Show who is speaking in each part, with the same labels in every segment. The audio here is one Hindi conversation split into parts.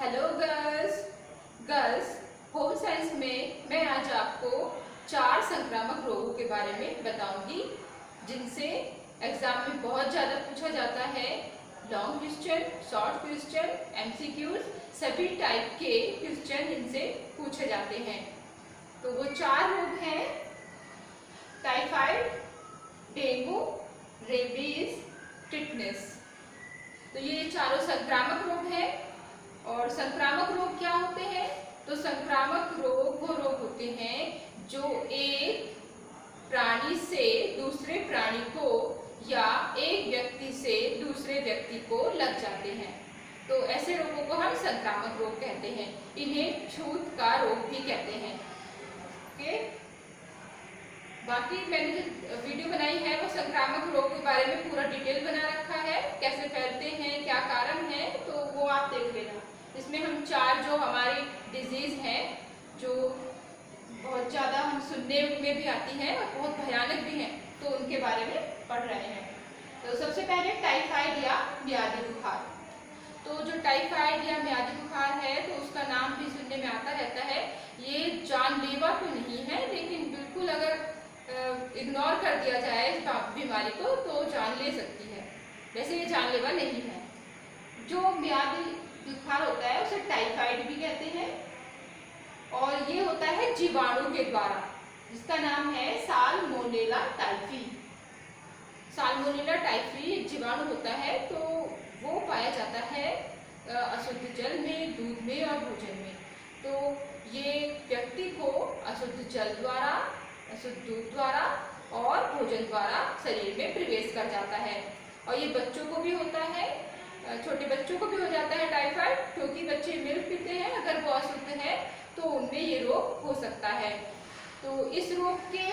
Speaker 1: Hello girls. होम साइंस में मैं आज आपको 4 संक्रामक रोगों के बारे में बताऊंगी जिनसे एग्जाम में बहुत ज़्यादा पूछा जाता है। Long question, short question, MCQs सभी टाइप के क्वेश्चन इनसे पूछे जाते हैं। तो वो 4 रोग हैं: टाइफाइड, डेंगू, रेबीज, टिटनेस। तो ये चारों संक्रामक रोग हैं। और संक्रामक रोग क्या होते हैं? तो संक्रामक रोग वो रोग होते हैं जो एक प्राणी से दूसरे प्राणी को या एक व्यक्ति से दूसरे व्यक्ति को लग जाते हैं। तो ऐसे रोगों को हम संक्रामक रोग कहते हैं। इन्हें छूत का रोग भी कहते हैं। ओके, बाकी मैंने जो वीडियो बनाई है वो संक्रामक रोग के बारे में पूरा डिटेल बना रखा है, कैसे फैलते हैं, क्या कारण है, तो वो आप देख लेना। इसमें हम 4 जो हमारी डिजीज हैं जो बहुत ज़्यादा हम सुनने में भी आती हैं और बहुत भयानक भी हैं, तो उनके बारे में पढ़ रहे हैं। तो सबसे पहले टाइफाइड या म्यादी बुखार। तो जो टाइफाइड या म्यादी बुखार है तो उसका नाम भी सुनने में आता रहता है। ये जानलेवा तो नहीं है, लेकिन बिल्कुल अगर इग्नोर कर दिया जाए इस बीमारी को तो जान ले सकती है। वैसे ये जानलेवा नहीं है। जो म्यादी बुखार होता है उसे टाइफाइड भी कहते हैं और ये होता है जीवाणु के द्वारा, जिसका नाम है साल्मोनेला टाइफी। साल्मोनेला टाइफी एक जीवाणु होता है, तो वो पाया जाता है अशुद्ध जल में, दूध में और भोजन में। तो ये व्यक्ति को अशुद्ध जल द्वारा, अशुद्ध दूध द्वारा और भोजन द्वारा शरीर में प्रवेश कर जाता है। और ये बच्चों को भी होता है, छोटे बच्चों को भी हो जाता है टाइफाइड, क्योंकि बच्चे मिल्क पीते हैं। अगर वो अशुद्ध है तो उनमें ये रोग हो सकता है। तो इस रोग के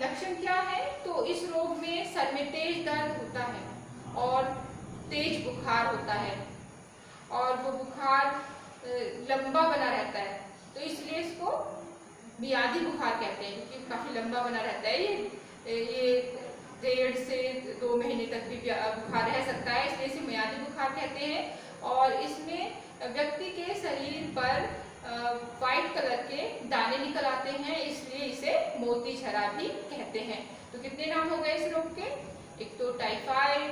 Speaker 1: लक्षण क्या है? तो इस रोग में सर में तेज दर्द होता है और तेज बुखार होता है और वो बुखार लंबा बना रहता है। तो इसलिए इसको म्यादी बुखार कहते हैं, क्योंकि काफ़ी लंबा बना रहता है। ये 1.5 से 2 महीने तक भी बुखार रह सकता है, इसलिए इसे म्यादी बुखार कहते हैं। और इसमें व्यक्ति के शरीर पर वाइट कलर के दाने निकल आते हैं, इसलिए इसे मोती झरा भी कहते हैं। तो कितने नाम हो गए इस रोग के? एक तो टाइफाइड,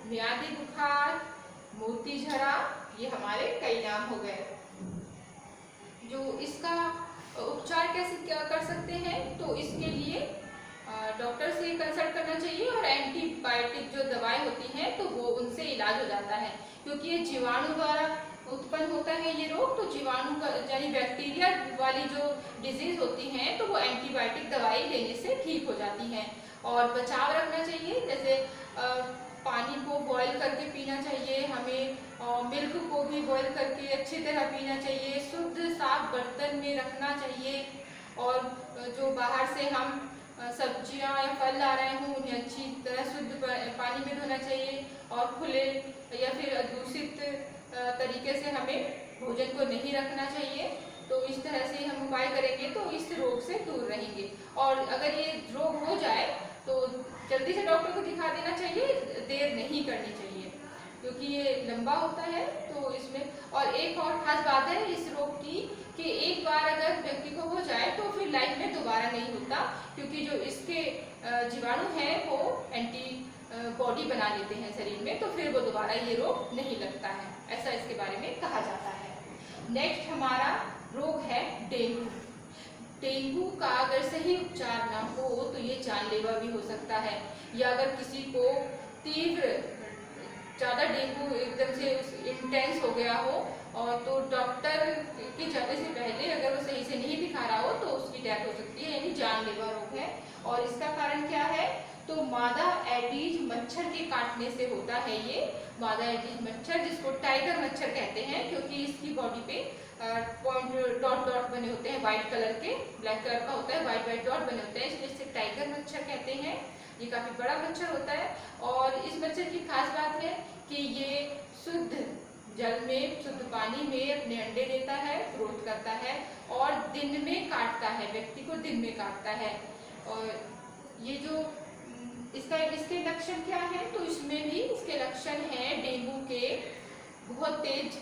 Speaker 1: म्यादी बुखार, मोती झरा, ये हमारे कई नाम हो गए। जो इसका उपचार कैसे क्या कर सकते हैं? तो इसके लिए डॉक्टर से कंसल्ट करना चाहिए और एंटीबायोटिक जो दवाएं होती हैं तो वो उनसे इलाज हो जाता है, क्योंकि ये जीवाणु द्वारा उत्पन्न होता है ये रोग। तो जीवाणु का यानी बैक्टीरिया वाली जो डिजीज होती हैं तो वो एंटीबायोटिक दवाई लेने से ठीक हो जाती हैं। और बचाव रखना चाहिए, जैसे पानी को बॉईल करके पीना चाहिए हमें, मिल्क को भी बॉईल करके अच्छी तरह पीना चाहिए, शुद्ध साफ बर्तन में रखना चाहिए। और जो बाहर से हम सब्जियां या फल ला रहे हों उन्हें अच्छी तरह शुद्ध पानी में धोना चाहिए और खुले या फिर दूषित तरीके से हमें भोजन को नहीं रखना चाहिए। तो इस तरह से हम उपाय करेंगे तो इस रोग से दूर रहेंगे। और अगर ये रोग हो जाए तो जल्दी से डॉक्टर को दिखा देना चाहिए, देर नहीं करनी चाहिए, क्योंकि ये लंबा होता है। तो इसमें और एक और खास बात है इस रोग की कि एक बार अगर व्यक्ति को हो जाए तो फिर लाइफ में दोबारा नहीं होता, क्योंकि जो इसके जीवाणु हैं वो एंटीबॉडी बना लेते हैं शरीर में, तो फिर वो दोबारा ये रोग नहीं लगता है, ऐसा इसके बारे में कहा जाता है। नेक्स्ट हमारा रोग है डेंगू। डेंगू का अगर सही उपचार ना हो तो ये जानलेवा भी हो सकता है, या अगर किसी को तीव्र ज़्यादा डेंगू एकदम से इंटेंस हो गया हो और तो डॉक्टर के जाने से पहले अगर वो सही से नहीं दिखा रहा हो तो उसकी डेथ हो सकती है, यानी जानलेवा रोग है। और इसका कारण क्या है? तो मादा एडीज मच्छर के काटने से होता है ये। मादा एडीज मच्छर, जिसको टाइगर मच्छर कहते हैं, क्योंकि इसकी बॉडी पे पॉइंट डॉट डॉट बने होते हैं, व्हाइट कलर के, ब्लैक कलर का होता है, व्हाइट व्हाइट डॉट बने होते हैं, इसलिए इसे टाइगर मच्छर कहते हैं। ये काफ़ी बड़ा मच्छर होता है और इस मच्छर की खास बात है कि ये शुद्ध जल में, शुद्ध पानी में अपने अंडे देता है, ग्रोथ करता है और दिन में काटता है, व्यक्ति को दिन में काटता है। और ये जो इसके लक्षण क्या है? तो इसमें भी इसके लक्षण हैं डेंगू के, बहुत तेज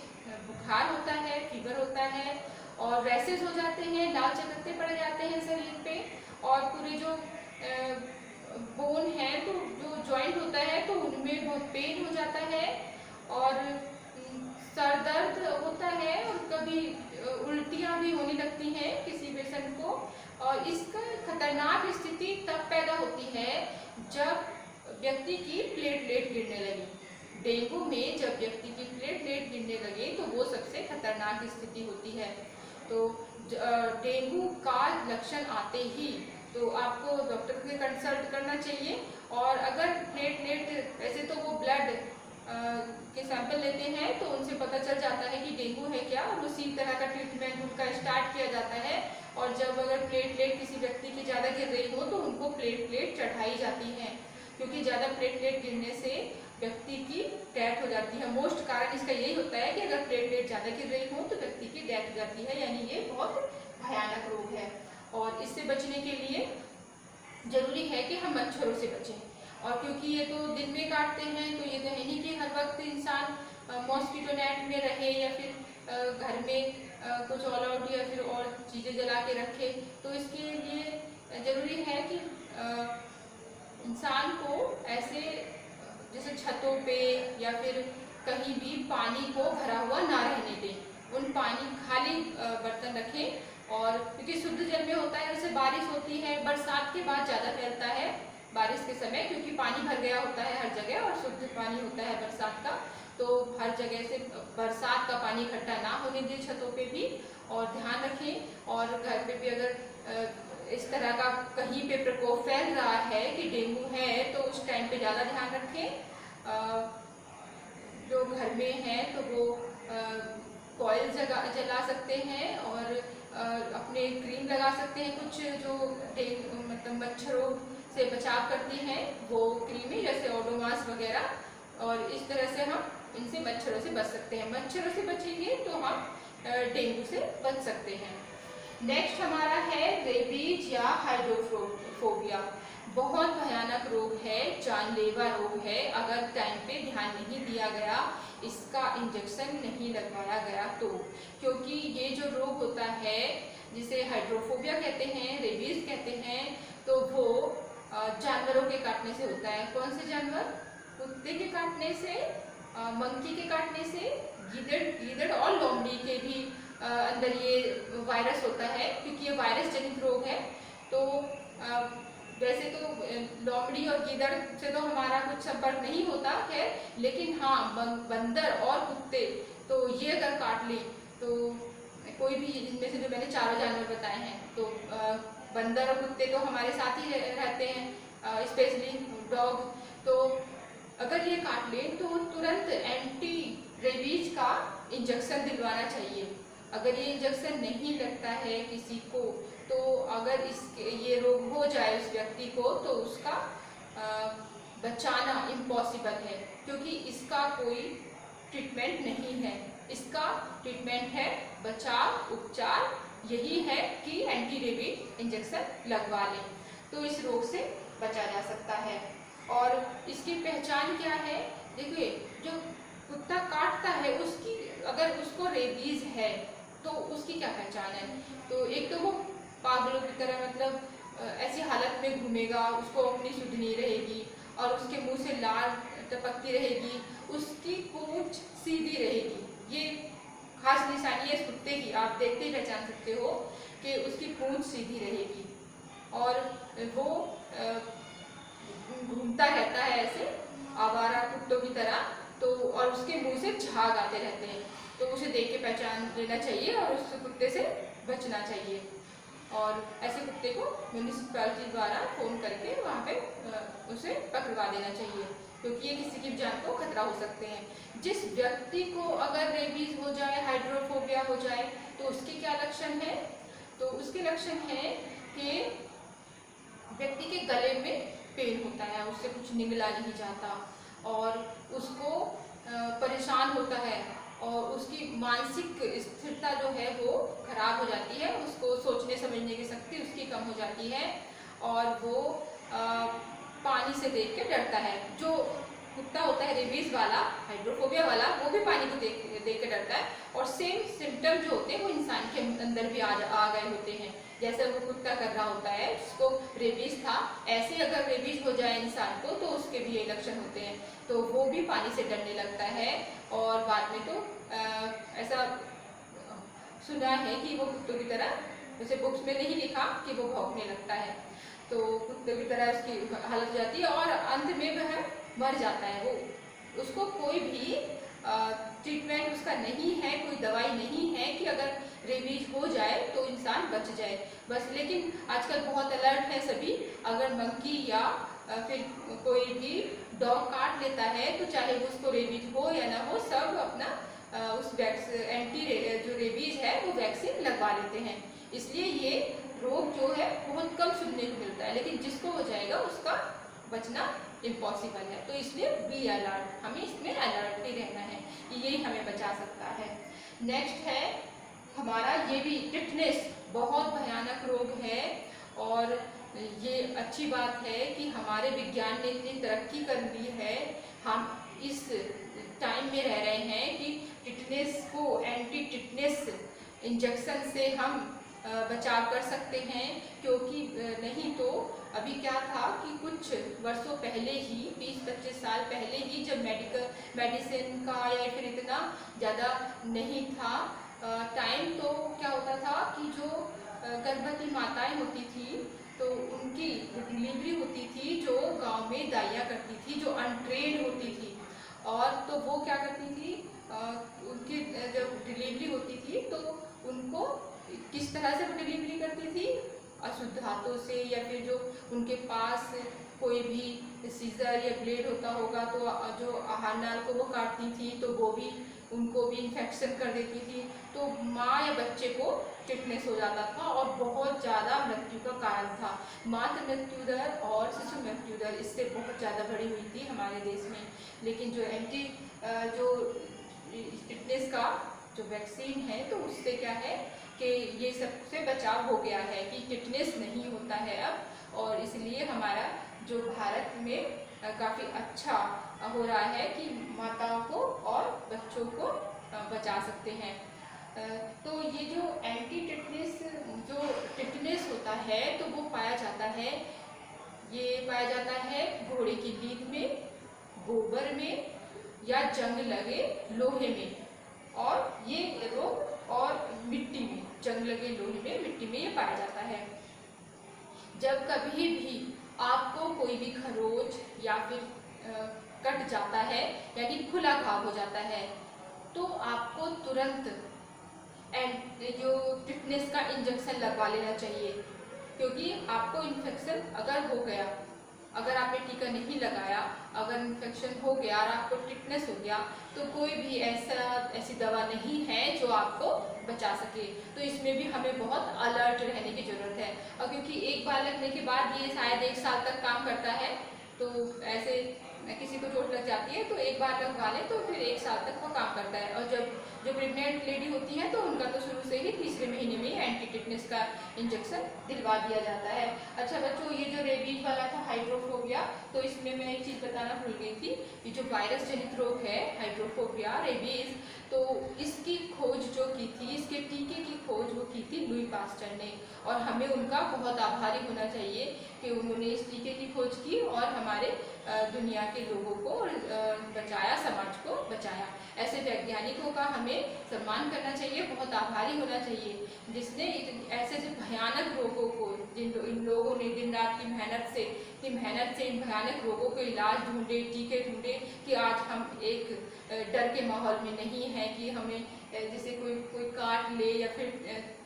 Speaker 1: बुखार होता है, फीवर होता है और रैसेस हो जाते हैं, लाल चकत्ते पड़ जाते हैं शरीर पे और पूरे जो बोन है तो जो जॉइंट होता है तो उनमें बहुत पेन हो जाता है और सर दर्द होता है और कभी उल्टियाँ भी होने लगती हैं किसी पेशेंट को। और इसका खतरनाक स्थिति तब पैदा होती है जब व्यक्ति की प्लेटलेट गिरने लगी। डेंगू में जब व्यक्ति की प्लेटलेट गिरने लगे तो वो सबसे खतरनाक स्थिति होती है। तो डेंगू का लक्षण आते ही तो आपको डॉक्टर से कंसल्ट करना चाहिए। और अगर प्लेटलेट वैसे तो वो ब्लड के सैंपल लेते हैं तो उनसे पता चल जाता है कि डेंगू है क्या और उसी तरह का ट्रीटमेंट उनका स्टार्ट किया जाता है। और जब अगर प्लेटलेट किसी व्यक्ति की ज़्यादा गिर रही हो तो उनको प्लेटलेट चढ़ाई जाती है, क्योंकि ज़्यादा प्लेटलेट गिरने से व्यक्ति की डेथ हो जाती है। मोस्ट कारण इसका यही होता है कि अगर प्लेटलेट ज़्यादा गिर रही हो तो व्यक्ति की डेथ हो जाती है, यानी ये बहुत भयानक रोग है। और इससे बचने के लिए जरूरी है कि हम मच्छरों से बचें। और क्योंकि ये तो दिन में काटते हैं तो ये तो है नहीं कि हर वक्त इंसान मॉस्किटो नेट में रहे या फिर घर में कुछ ऑल आउट या फिर और चीज़ें जला के रखे। तो इसके लिए ज़रूरी है कि इंसान को ऐसे जैसे छतों पे या फिर कहीं भी पानी को भरा हुआ ना रहने दें। उन पानी खाली बर्तन रखें। और क्योंकि शुद्ध जल में होता है, जैसे बारिश होती है बरसात के बाद ज़्यादा फैलता है बारिश के समय, क्योंकि पानी भर गया होता है हर जगह और शुद्ध पानी होता है बरसात का। तो हर जगह से बरसात का पानी इकट्ठा ना होने दें छतों पे भी। और ध्यान रखें। और घर पे भी अगर इस तरह का कहीं पे प्रकोप फैल रहा है कि डेंगू है तो उस टाइम पे ज़्यादा ध्यान रखें। जो घर में है तो वो कॉइल जला सकते हैं और अपने क्रीम लगा सकते हैं, कुछ जो मतलब मच्छरों से बचाव करती हैं वो क्रीमें, जैसे ओडोमॉस वगैरह। और इस तरह से हम इनसे मच्छरों से बच सकते हैं। मच्छरों से बचेंगे तो हम डेंगू से बच सकते हैं। नेक्स्ट हमारा है रेबीज या हाइड्रोफोबिया। बहुत भयानक रोग है, जानलेवा रोग है। अगर टाइम पे ध्यान नहीं दिया गया, इसका इंजेक्शन नहीं लगवाया गया तो, क्योंकि ये जो रोग होता है जिसे हाइड्रोफोबिया कहते हैं, रेबीज कहते हैं, तो वो जानवरों के काटने से होता है। कौन से जानवर? कुत्ते के काटने से, मंकी के काटने से, गीदड़ और लोमड़ी के भी अंदर ये वायरस होता है, क्योंकि ये वायरस जनित रोग है। तो वैसे तो लोमड़ी और गीदड़ से तो हमारा कुछ संपर्क नहीं होता है, लेकिन हाँ बंदर और कुत्ते तो ये अगर काट ले तो कोई भी इनमें से जो मैंने चारों जानवर बताए हैं तो बंदर और कुत्ते तो हमारे साथ ही रहते हैं, स्पेशली डॉग। तो अगर ये काट ले तो तुरंत एंटी रेबीज का इंजेक्शन दिलवाना चाहिए। अगर ये इंजेक्शन नहीं लगता है किसी को तो अगर ये रोग हो जाए उस व्यक्ति को तो उसका बचाना इम्पॉसिबल है, क्योंकि इसका कोई ट्रीटमेंट नहीं है। इसका ट्रीटमेंट है बचाव, उपचार, यही है कि एंटी रेबीज इंजेक्शन लगवा लें तो इस रोग से बचा जा सकता है। और इसकी पहचान क्या है? देखिए, जो कुत्ता काटता है उसकी अगर उसको रेबीज है तो उसकी क्या पहचान है? तो एक तो वो पागलों की तरह मतलब ऐसी हालत में घूमेगा, उसको अपनी सुध नहीं रहेगी और उसके मुंह से लार टपकती रहेगी, उसकी पूंछ सीधी रहेगी। ये खास निशानी है इस कुत्ते की, आप देखते ही पहचान सकते हो कि उसकी पूंछ सीधी रहेगी और वो घूमता रहता है ऐसे आवारा कुत्तों की तरह। तो और उसके मुंह से झाग आते रहते हैं, तो उसे देख के पहचान लेना चाहिए और उस कुत्ते से बचना चाहिए। और ऐसे कुत्ते को म्यूनिसिपैलिटी द्वारा फ़ोन करके वहाँ पे उसे पकड़वा देना चाहिए, क्योंकि ये किसी की जान को खतरा हो सकते हैं। जिस व्यक्ति को अगर रेबीज हो जाए, हाइड्रोफोबिया हो जाए, तो उसके क्या लक्षण है? तो उसके लक्षण है कि व्यक्ति के गले में पेन होता है, उससे कुछ निगला नहीं जाता और उसको परेशान होता है और उसकी मानसिक स्थिरता जो है वो खराब हो जाती है, उसको सोचने समझने की शक्ति उसकी कम हो जाती है और वो पानी से देख के डरता है। जो कुत्ता होता है रेबीज वाला, हाइड्रोफोबिया वाला, वो भी पानी को देख के डरता है, और सेम सिम्टम जो होते हैं वो इंसान के अंदर भी आ गए होते हैं। जैसे वो कुत्ता कर रहा होता है जिसको रेबीज था, ऐसे अगर रेबीज हो जाए इंसान को तो उसके भी ये लक्षण होते हैं, तो वो भी पानी से डरने लगता है। और बाद में तो ऐसा सुना है कि वो कुत्तों की तरह, जैसे बुक्स में नहीं लिखा कि वो भौंकने लगता है, तो कुत्ते की तरह उसकी हालत हो जाती है और अंत में वह मर जाता है। वो उसको कोई भी ट्रीटमेंट उसका नहीं है, कोई दवाई नहीं है कि अगर रेबीज हो जाए तो इंसान बच जाए बस। लेकिन आजकल बहुत अलर्ट है सभी, अगर मंकी या फिर कोई भी डॉग काट लेता है तो चाहे वो उसको रेबीज हो या ना हो, सब अपना उस एंटी जो रेबीज है वो वैक्सीन लगवा लेते हैं। इसलिए ये रोग जो है बहुत कम सुनने को मिलता है, लेकिन जिसको हो जाएगा उसका बचना इम्पॉसिबल है। तो इसलिए बी अलर्ट, हमें इसमें अलर्ट ही रहना है, यही हमें बचा सकता है। नेक्स्ट है हमारा ये भी टिटनेस, बहुत भयानक रोग है, और ये अच्छी बात है कि हमारे विज्ञान ने इतनी तरक्की कर ली है, हम इस टाइम में रह रहे हैं कि टिटनेस को एंटी टिटनेस इंजेक्शन से हम बचाव कर सकते हैं। क्योंकि नहीं तो अभी क्या था कि कुछ वर्षों पहले ही, 20-25 साल पहले ही, जब मेडिसिन का या फिर इतना ज़्यादा नहीं था टाइम, तो क्या होता था कि जो गर्भवती माताएं होती थी तो उनकी डिलीवरी होती थी, जो गांव में दाइयाँ करती थी, जो अनट्रेन्ड होती थी, और तो वो क्या करती थी, उनकी जब डिलीवरी होती थी तो उनको किस तरह से वो डिलीवरी करती थी, अशुद्ध हाथों से, या फिर जो उनके पास कोई भी सीजर या ब्लेड होता होगा तो जो आहार नाल को वो काटती थी तो वो भी उनको भी इन्फेक्शन कर देती थी, तो माँ या बच्चे को टिटनेस हो जाता था और बहुत ज़्यादा मृत्यु का कारण था। मातृ मृत्यु दर और शिशु मृत्यु दर इससे बहुत ज़्यादा बढ़ी हुई थी हमारे देश में। लेकिन जो जो टिटनेस का जो वैक्सीन है तो उससे क्या है कि ये सबसे बचाव हो गया है कि टिटनेस नहीं होता है अब, और इसलिए हमारा जो भारत में काफ़ी अच्छा हो रहा है कि माताओं को और बच्चों को बचा सकते हैं। तो ये जो एंटी टिटनेस जो टिटनेस होता है तो वो पाया जाता है, ये पाया जाता है घोड़े की लीद में, गोबर में, या जंग लगे लोहे में, और ये रोग और मिट्टी में, जंग लगे लोहे में, मिट्टी में ये पाया जाता है। जब कभी भी आपको कोई भी खरोच या फिर कट जाता है यानी खुला घाव हो जाता है तो आपको तुरंत जो टिटनेस का इंजेक्शन लगवा लेना चाहिए, क्योंकि आपको इन्फेक्शन अगर हो गया, अगर आपने टीका नहीं लगाया, अगर इन्फेक्शन हो गया और आपको टिटनेस हो गया तो कोई भी ऐसी दवा नहीं है जो आपको बचा सके। तो इसमें भी हमें बहुत अलर्ट रहने की ज़रूरत है, और क्योंकि एक बार लगने के बाद ये शायद 1 साल तक काम करता है, तो ऐसे किसी को चोट लग जाती है तो एक बार लगवा लें तो फिर 1 साल तक वो काम करता है। और जब जो प्रेग्नेंट लेडी होती है तो उनका तो शुरू से ही 3रे महीने में एंटी टिटनेस का इंजेक्शन दिलवा दिया जाता है। अच्छा बच्चों, ये जो रेबीज वाला था हाइड्रोफोबिया, तो इसमें मैं एक चीज़ बताना भूल गई थी, ये जो वायरस जनित रोग है हाइड्रोफोबिया रेबीज, तो इसकी खोज जो की थी, इसके टीके की खोज वो की थी लुई पास्टर ने, और हमें उनका बहुत आभारी होना चाहिए कि उन्होंने इस टीके की खोज की और हमारे दुनिया के लोगों को बचाया, समाज को बचाया। ऐसे वैज्ञानिकों का हमें सम्मान करना चाहिए, बहुत आभारी होना चाहिए, जिसने ऐसे भयानक रोगों को, इन लोगों ने दिन रात की मेहनत से इन भयानक रोगों के इलाज ढूंढे, टीके ढूंढे, कि आज हम एक डर के माहौल में नहीं है कि हमें जैसे कोई काट ले या फिर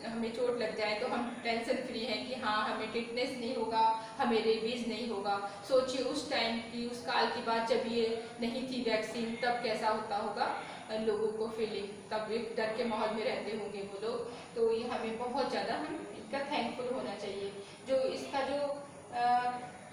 Speaker 1: हमें चोट लग जाए तो हम टेंशन फ्री हैं कि हाँ हमें टिटनेस नहीं होगा, हमें रेबीज नहीं होगा। सोचिए उस टाइम की, उस काल की बात, जब ये नहीं थी वैक्सीन, तब कैसा होता होगा लोगों को फीलिंग, तब एक डर के माहौल में रहते होंगे वो लोग। तो ये हमें बहुत ज़्यादा इनका थैंकफुल होना चाहिए। जो इसका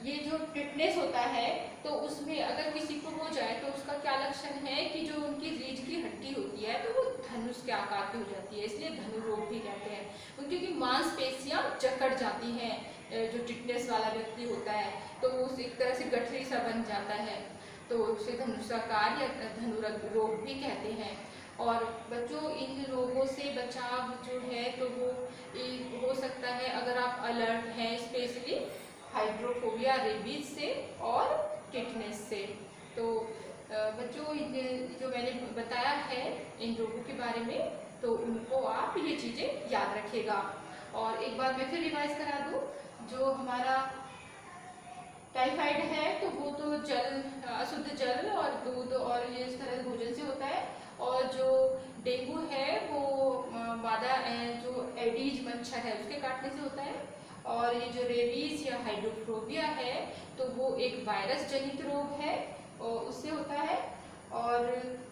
Speaker 1: ये जो टिटनेस होता है तो उसमें अगर किसी को हो जाए तो उसका क्या लक्षण है कि जो उनकी रीढ़ की हड्डी होती है तो वो धनुष के आकार की हो जाती है, इसलिए धनु रोग भी कहते हैं, उनकी मांसपेशियां जकड़ जाती हैं। जो टिटनेस वाला व्यक्ति होता है तो वो एक तरह से गठरी सा बन जाता है। तो उसे धनुषाकार या धनु रोग भी कहते हैं। और बच्चों इन रोगों से बचाव जो है तो वो हो सकता है अगर आप अलर्ट हैं, स्पेशली हाइड्रोफोबिया, रेबीज से और टिटनेस से। तो बच्चों जो मैंने बताया है इन रोगों के बारे में, तो उनको आप ये चीज़ें याद रखिएगा। और एक बार मैं फिर रिवाइज करा दूँ, जो हमारा टाइफाइड है तो वो तो जल, अशुद्ध जल और दूध और ये इस तरह भोजन से होता है। और जो डेंगू है वो मादा जो एडीज मच्छर है उसके काटने से होता है। और ये जो रेबीज या हाइड्रोफोबिया है तो वो एक वायरस जनित रोग है और उससे होता है। और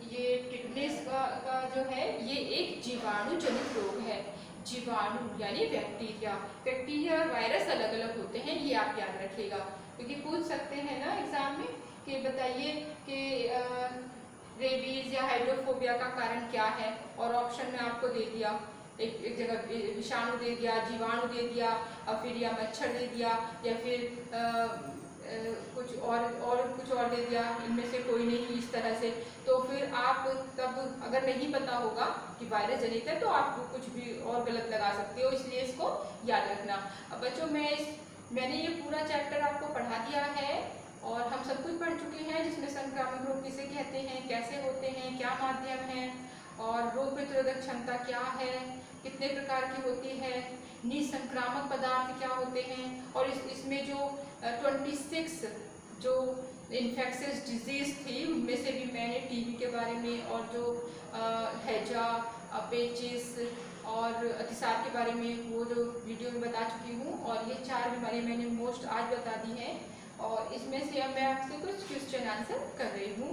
Speaker 1: ये टिटनेस का जो है ये एक जीवाणु जनित रोग है। जीवाणु यानी बैक्टीरिया और वायरस अलग अलग होते हैं, ये आप याद रखिएगा, क्योंकि पूछ सकते हैं ना एग्जाम में कि बताइए कि रेबीज या हाइड्रोफोबिया का कारण क्या है, और ऑप्शन में आपको दे दिया, एक जगह विषाणु दे दिया, जीवाणु दे दिया, और फिर या मच्छर दे दिया, या फिर कुछ और दे दिया, इनमें से कोई नहीं, इस तरह से। तो फिर आप तब अगर नहीं पता होगा कि वायरस जनित है तो आप कुछ भी और गलत लगा सकते हो, इसलिए इसको याद रखना। अब बच्चों मैंने ये पूरा चैप्टर आपको पढ़ा दिया है और हम सब कुछ पढ़ चुके हैं, जिसमें संक्रामक रोग किसे कहते हैं, कैसे होते हैं, क्या माध्यम है, और रोग प्रतिरोधक क्षमता क्या है, कितने प्रकार की होती है, निसंक्रामक पदार्थ क्या होते हैं, और इसमें जो 26 जो इन्फेक्शियस डिजीज थी उनमें से भी मैंने टीबी के बारे में, और जो हैजा, पेचिस और अतिसार के बारे में वो जो वीडियो में बता चुकी हूँ। और ये 4 बीमारी मैंने मोस्ट आज बता दी हैं। और इसमें से अब मैं आपसे कुछ क्वेश्चन आंसर कर रही हूँ।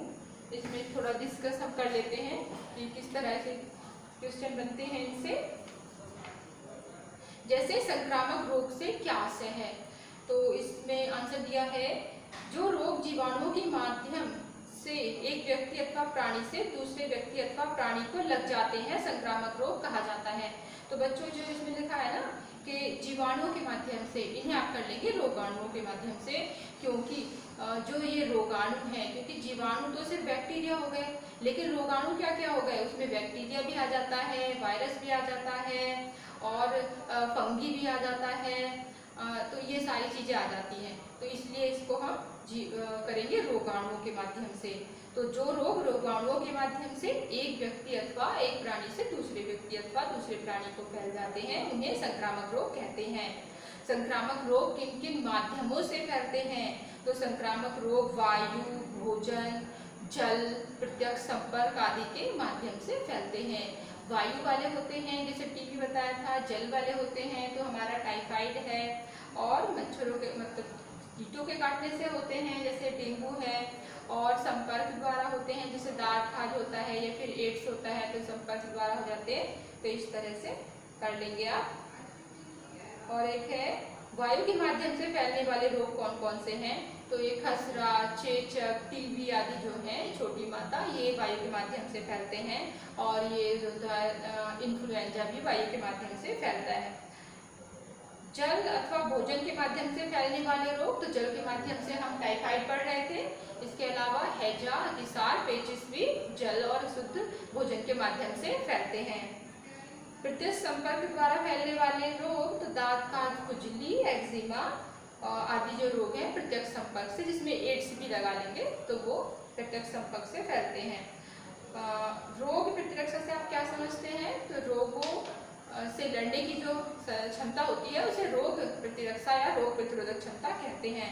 Speaker 1: इसमें थोड़ा डिस्कस हम कर लेते हैं कि किस तरह से क्वेश्चन बनते हैं इनसे। जैसे संक्रामक रोग से क्या आशय है, तो इसमें आंसर दिया है, जो रोग जीवाणुओं के माध्यम से एक व्यक्ति अथवा प्राणी से दूसरे व्यक्ति अथवा प्राणी को लग जाते हैं, संक्रामक रोग कहा जाता है। तो बच्चों जो इसमें लिखा है ना कि जीवाणुओं के माध्यम से, इन्हें आप कर लेंगे रोगाणुओं के माध्यम से, क्योंकि जो ये रोगाणु हैं, क्योंकि जीवाणु तो सिर्फ बैक्टीरिया हो गए, लेकिन रोगाणु क्या क्या हो गए, उसमें बैक्टीरिया भी आ जाता है, वायरस भी आ जाता है, और फंगी भी आ जाता है, तो ये सारी चीज़ें आ जाती हैं। तो इसलिए इसको हम करेंगे रोगाणुओं के माध्यम से। तो जो रोग रोगाणुओं के माध्यम से एक व्यक्ति अथवा एक प्राणी से दूसरे व्यक्ति अथवा दूसरे प्राणी को फैल जाते हैं, उन्हें संक्रामक रोग कहते हैं। संक्रामक रोग किन किन माध्यमों से फैलते हैं, तो संक्रामक रोग वायु, भोजन, जल, प्रत्यक्ष संपर्क आदि के माध्यम से फैलते हैं। वायु वाले होते हैं, जैसे टीबी बताया था, जल वाले होते हैं तो हमारा टाइफाइड है, और मच्छरों के मतलब कीटों के काटने से होते हैं, जैसे डेंगू है, और संपर्क द्वारा होते हैं, जैसे दांत खाज होता है या फिर एड्स होता है तो संपर्क द्वारा हो जाते हैं। तो इस तरह से कर लेंगे आप। और एक है वायु के माध्यम से फैलने वाले रोग कौन कौन से हैं, तो ये खसरा, चेचक, टीबी आदि जो है, छोटी माता, ये वायु के माध्यम से फैलते हैं। और ये जो इन्फ्लुएंजा भी वायु के माध्यम से फैलता है। जल अथवा भोजन के माध्यम से फैलने वाले रोग, तो जल के माध्यम से हम टाइफाइड पढ़ रहे थे। इसके अलावा हैजा, अतिसार, पेचिस भी जल और शुद्ध भोजन के माध्यम से फैलते हैं। प्रत्यक्ष संपर्क द्वारा फैलने वाले रोग, तो दांत खाज, खुजली, एक्जिमा आदि जो रोग हैं प्रत्यक्ष संपर्क से, जिसमें एड्स भी लगा लेंगे, तो वो प्रत्यक्ष संपर्क से फैलते हैं। रोग प्रतिरक्षा से आप क्या समझते हैं, तो रोगों से लड़ने की जो क्षमता होती है उसे रोग प्रतिरक्षा या रोग प्रतिरोधक क्षमता कहते हैं।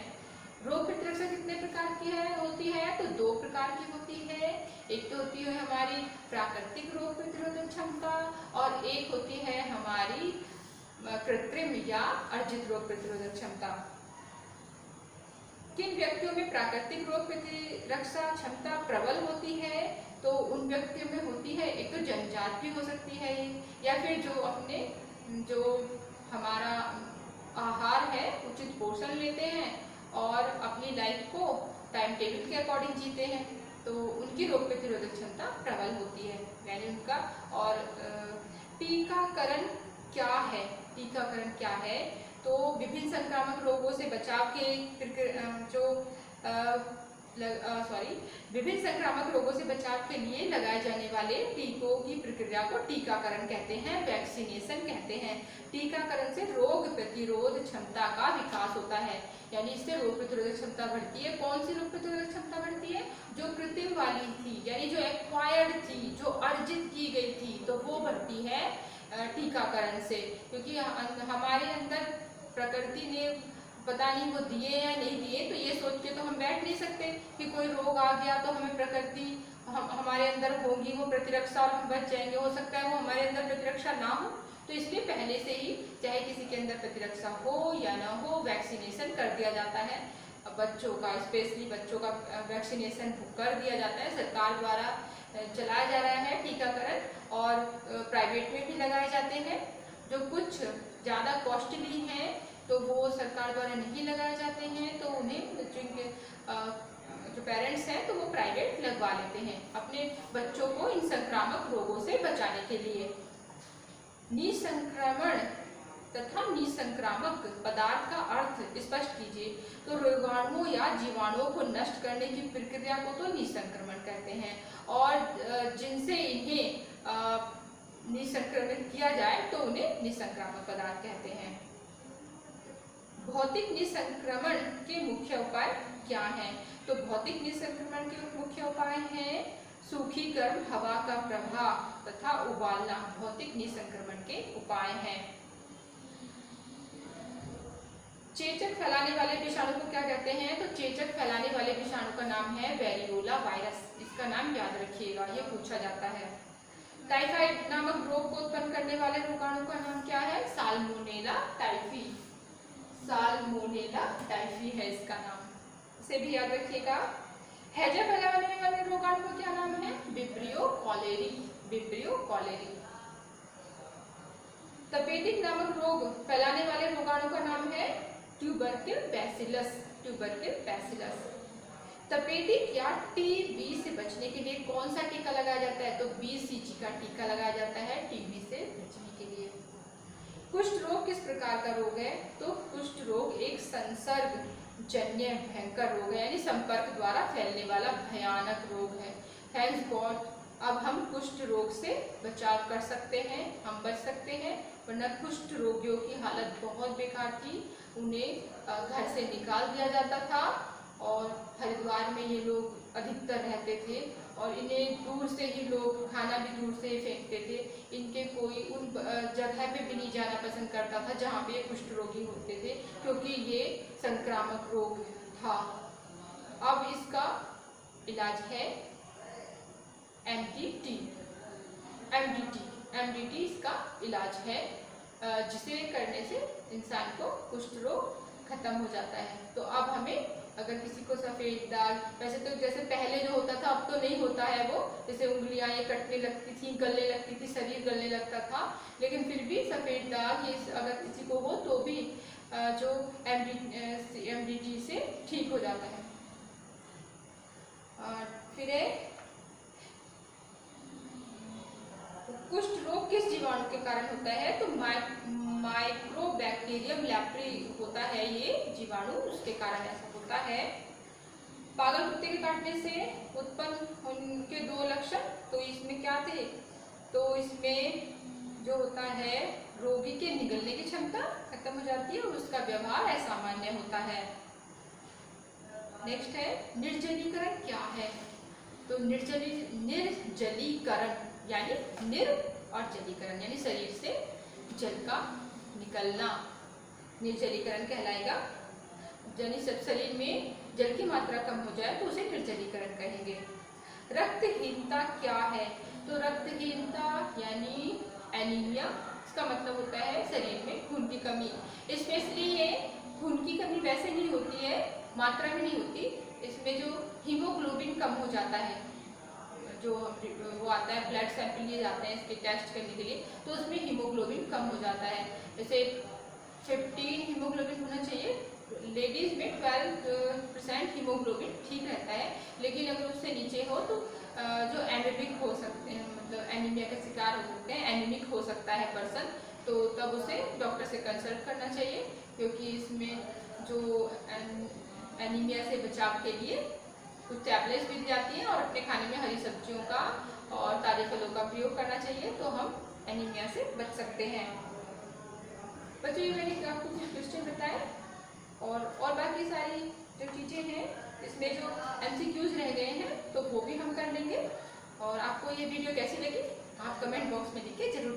Speaker 1: रोग प्रतिरक्षा कितने प्रकार की होती है, तो 2 प्रकार की होती है। एक तो होती है हमारी प्राकृतिक रोग प्रतिरोधक क्षमता, और एक होती है हमारी कृत्रिम या अर्जित रोग प्रतिरोधक क्षमता। किन व्यक्तियों में प्राकृतिक रोग प्रतिरक्षा क्षमता प्रबल होती है, तो उन व्यक्तियों में होती है, एक तो जन्मजात भी हो सकती है, या फिर जो हमारा आहार है उचित पोषण लेते हैं और अपनी लाइफ को टाइम टेबल के अकॉर्डिंग जीते हैं, तो उनकी रोग प्रतिरोधक क्षमता प्रबल होती है, यानी उनका। और टीकाकरण क्या है, टीकाकरण क्या है, तो विभिन्न संक्रामक रोगों से बचाव के जो विभिन्न संक्रामक रोगों से बचाव के लिए लगाए जाने वाले टीकों की प्रक्रिया को टीकाकरण कहते हैं, वैक्सीनेशन कहते हैं। टीकाकरण से रोग प्रतिरोध क्षमता का विकास होता है, यानी इससे रोग प्रतिरोधक क्षमता बढ़ती है। कौन सी रोग प्रतिरोधक क्षमता बढ़ती है? जो कृत्रिम वाली थी, यानी जो एक्वायर्ड थी, जो अर्जित की गई थी, तो वो बढ़ती है टीकाकरण से। क्योंकि हमारे अंदर प्रकृति ने पता नहीं वो दिए या नहीं दिए, तो ये सोच के तो हम बैठ नहीं सकते कि कोई रोग आ गया तो हमें प्रकृति हमारे अंदर होगी वो प्रतिरक्षा और हम बच जाएंगे। हो सकता है वो हमारे अंदर प्रतिरक्षा ना हो, तो इसलिए पहले से ही चाहे किसी के अंदर प्रतिरक्षा हो या ना हो, वैक्सीनेशन कर दिया जाता है। बच्चों का, स्पेशली बच्चों का वैक्सीनेशन कर दिया जाता है। सरकार द्वारा चलाया जा रहा है टीकाकरण, और प्राइवेट में भी लगाए जाते हैं। जो कुछ ज़्यादा कॉस्टली हैं तो वो सरकार द्वारा नहीं लगाए जाते हैं, तो उन्हें जिनके जो पेरेंट्स हैं तो वो प्राइवेट लगवा लेते हैं अपने बच्चों को इन संक्रामक रोगों से बचाने के लिए। निसंक्रमण तथा निसंक्रामक पदार्थ का अर्थ स्पष्ट कीजिए। तो रोगाणुओं या जीवाणुओं को नष्ट करने की प्रक्रिया को तो निसंक्रमण कहते हैं, और जिनसे इन्हें निसंक्रमित किया जाए तो उन्हें निसंक्रामक पदार्थ कहते हैं। भौतिक निसंक्रमण के मुख्य उपाय क्या हैं? तो भौतिक निसंक्रमण के मुख्य उपाय हैं सूखीकरण, हवा का प्रवाह तथा उबालना। भौतिक निसंक्रमण के उपाय हैं। चेचक फैलाने वाले विषाणु को क्या कहते हैं? तो चेचक फैलाने वाले विषाणु का नाम है वेरियोला वायरस। इसका नाम याद रखिएगा, ये पूछा जाता है। टाइफाइड नामक रोग को उत्पन्न करने वाले रोगाणु का नाम क्या है? Salmonella typhi. साल्मोनेला टाइफी है इसका नाम, इसे भी याद रखिएगा। हैजा फैलाने वाले रोगाणु का क्या नाम है? Vibrio cholerae. Vibrio cholerae. तपेदिक नामक रोग फैलाने वाले रोगाणु का नाम है ट्यूबरकिल बैसिलस। ट्यूबरकिल बैसिलस। तपेदिक या टीबी से बचने के लिए कौन सा टीका लगाया जाता है? तो बीसीजी का टीका लगाया जाता है टीबी से बचने के लिए। कुष्ठ रोग किस प्रकार का रोग है? तो कुष्ठ रोग एक संसर्ग जन्य भयंकर रोग है, यानी संपर्क द्वारा फैलने वाला भयानक रोग है। थैंक्स गॉड अब हम कुष्ठ रोग से बचाव कर सकते हैं, हम बच सकते हैं, वरना कुष्ठ रोगियों की हालत बहुत बेकार थी। उन्हें घर से निकाल दिया जाता था, और हरिद्वार में ये लोग अधिकतर रहते थे, और इन्हें दूर से ही लोग खाना भी दूर से ही फेंकते थे। इनके कोई उन जगह पे भी नहीं जाना पसंद करता था जहाँ पे कुष्ठ रोगी होते थे, क्योंकि ये संक्रामक रोग था। अब इसका इलाज है एमडीटी। एमडीटी इसका इलाज है, जिसे करने से इंसान को कुष्ठ रोग खत्म हो जाता है। तो अब हमें अगर किसी को सफ़ेद दाग, वैसे तो जैसे पहले जो होता था अब तो नहीं होता है वो, जैसे उंगलियां ये कटने लगती थी, गलने लगती थी, शरीर गलने लगता था, लेकिन फिर भी सफ़ेद दाग ये अगर किसी को हो तो भी जो एमडीटी से ठीक हो जाता है। और फिर कुष्ठ रोग किस जीवाणु के कारण होता है? तो माइक्रोबैक्टीरियम लेप्री होता है ये जीवाणु, उसके कारण ऐसा होता है। पागल कुत्ते के काटने से उत्पन्न उनके दो लक्षण, तो इसमें क्या थे? तो इसमें जो होता है रोगी के निगलने की क्षमता खत्म हो जाती है और उसका व्यवहार असामान्य होता है। नेक्स्ट है निर्जलीकरण क्या है? तो निर्जलीकरण यानी निर और जलीकरण, यानी शरीर से जल का निकलना निर्जलीकरण कहलाएगा। यानी सब शरीर में जल की मात्रा कम हो जाए तो उसे निर्जलीकरण कहेंगे। रक्तहीनता क्या है? तो रक्तहीनता यानी एनीमिया, इसका मतलब होता है शरीर में खून की कमी। स्पेशली ये खून की कमी वैसे नहीं होती है, मात्रा में नहीं होती, इसमें जो हीमोग्लोबिन कम हो जाता है, जो वो आता है ब्लड सैंपल लिए जाते हैं इसके टेस्ट करने के लिए, तो उसमें हीमोग्लोबिन कम हो जाता है। जैसे 15 हीमोग्लोबिन होना चाहिए, लेडीज़ में 12% हीमोग्लोबिन ठीक रहता है, लेकिन अगर उससे नीचे हो तो जो एनीमिक हो सकते हैं, मतलब एनीमिया का शिकार हो सकते हैं, एनीमिक हो सकता है पर्सन, तो तब उसे डॉक्टर से कंसल्ट करना चाहिए, क्योंकि इसमें जो एनीमिया से बचाव के लिए कुछ टैबलेट्स भी दी जाती हैं और अपने खाने में हरी सब्जियों का और ताजे फलों का प्रयोग करना चाहिए, तो हम एनीमिया से बच सकते हैं। बच्चों, ये मैंने आपको कुछ क्वेश्चन बताए और बाकी सारी जो चीज़ें हैं इसमें जो MCQs रह गए हैं तो वो भी हम कर लेंगे। और आपको ये वीडियो कैसी लगी आप कमेंट बॉक्स में लिख के जरूर